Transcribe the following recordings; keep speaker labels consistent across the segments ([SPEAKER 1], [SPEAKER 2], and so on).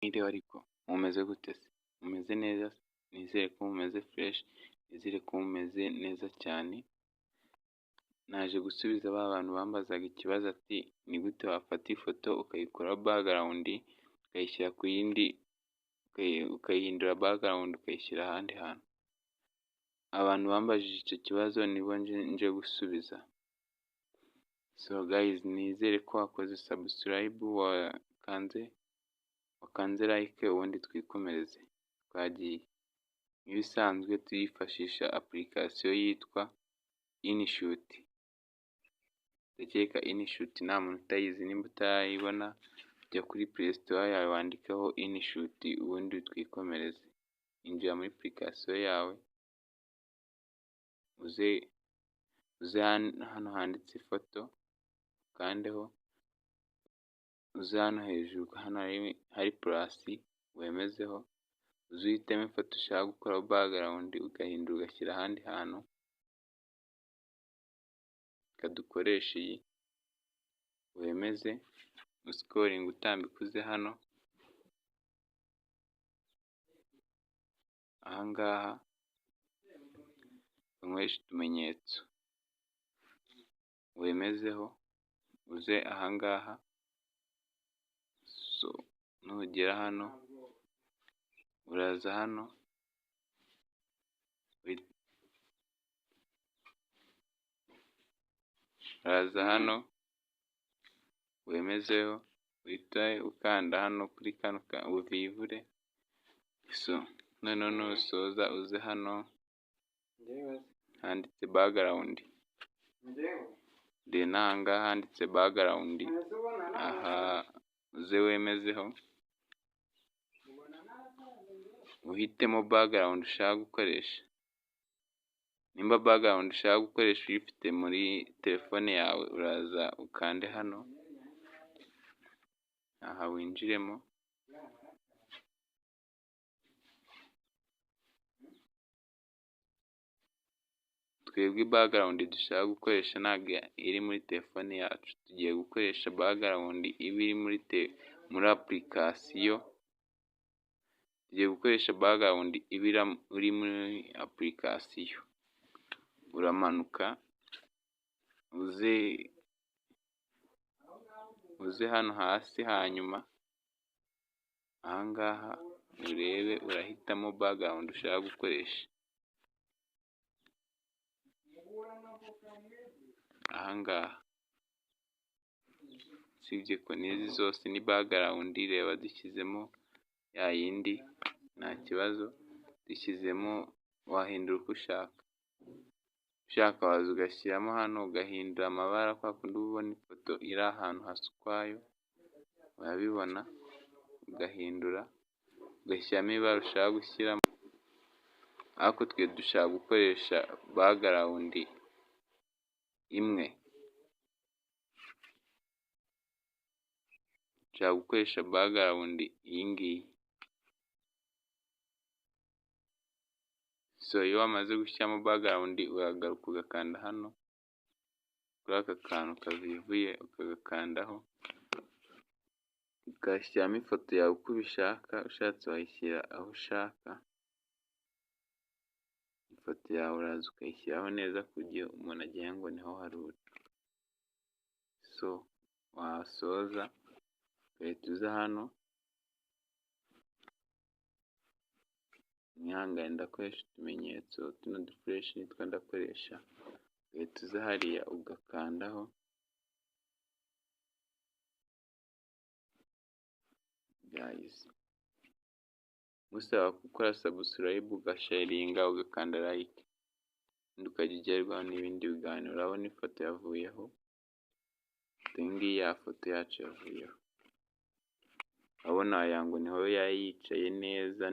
[SPEAKER 1] Mwiriwe ariko mumeze gute se? Mumeze neza se? Nizere ko mumeze fresh, nizere ko mumeze neza cyane, naje gusubiza ba bantu bambazaga ikibazo ati ni gute wafata ifoto ukayikuraho background ukayishyira ku yindi, ukayihindura background ukayishyira ahandi hantu. Abantu bambajije icyo kibazo nibo nje gusubiza. So guys, nizere ko wakoze subscribe, wakanze like, ubundi twikomereze. Twagiye. Nk'ibisanzwe tuyifashisha application yitwa InShoot. Ndakeka InShoot nta muntu utayizi, nimba utayibona jya kuri Play Store yawe wandikeho InShoot ubundi twikomereze. Injira muri application yawe, uze hano handitse ifoto, ukandeho, uze hano hejuru hano hari plus wemezeho, uze uhitemo ifoto ushaka gukuraho background ugahindura ugashyira ahandi hantu, ukadukoresha iyi, wemeze uscrolling utambika uze hano, ahangaha unyweshe utumenyetso, wemezeho, uze ahangaha. So nugera hano uraza hano, wemezeho, uhita ukanda hano kuri kano ubivivure. So noneho nusoza uze hano handitse background, then ahangaha handitse background, aha uze wemezeho, uhitemo background ushaka gukoresha. Nimba background ushaka gukoresha uyifite muri telefone yawe, uraza ukande hano, aha winjiremo, twebwe background dushaka gukoresha ntabwo iri muri telefone yacu, tugiye gukoresha background iba iri muri application, tugiye gukoresha background iba iri muri application. Uramanuka uze hano hasi, hanyuma ahangaha urebe urahitamo background ushaka gukoresha. Ahangaha sibye ko n'izi zose ni background, reba dushyizemo ya yindi nta kibazo, dushyizemo, wahindura uko ushaka waza ugashyiramo hano ugahindura amabara kwa kundi ubona ifoto iri ahantu hasa ukwayo, urabibona, ugahindura ugashyiramo ibara ushaka gushyiramo, ariko twe dushaka gukoresha background imwe, dushaka gukoresha background iyi ngiyi. So iyo wamaze gushyiramo background uragaruka ugakanda hano kuri aka kantu kavivuye, ukagakandaho ugashyiramo ifoto yawe uko ubishaka, ushatse wayishyira aho ushaka. Ifoto yawe uraza ukayishyiraho neza kugira umuntu agira ngo niho wari uri. So wasoza ugahita uza hano, mwihangane ndakoresha utumenyetso tuno dufresh nitwo ndakoresha, ugahita uza hariya ugakandaho, guys musaba gukora subscribe, ugasharinga, ugakanda like, ukajya ugerwaho n'ibindi biganiro. Urabona ifoto yavuyeho, iyi ngiyi ya foto yacu yavuyeho, urabona wagira ngo niho yicaye neza,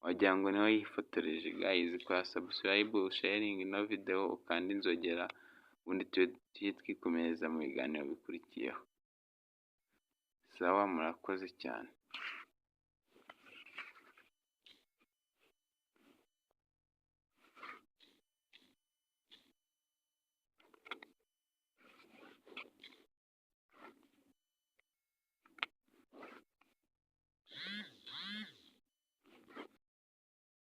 [SPEAKER 1] wagira ngo niho yifotoreje. Guys, kora subscribe, sharing ino video, ukanda inzogera, ubundi tujye twikomereza mu biganiro bikurikiyeho. Sawa, murakoze cyane.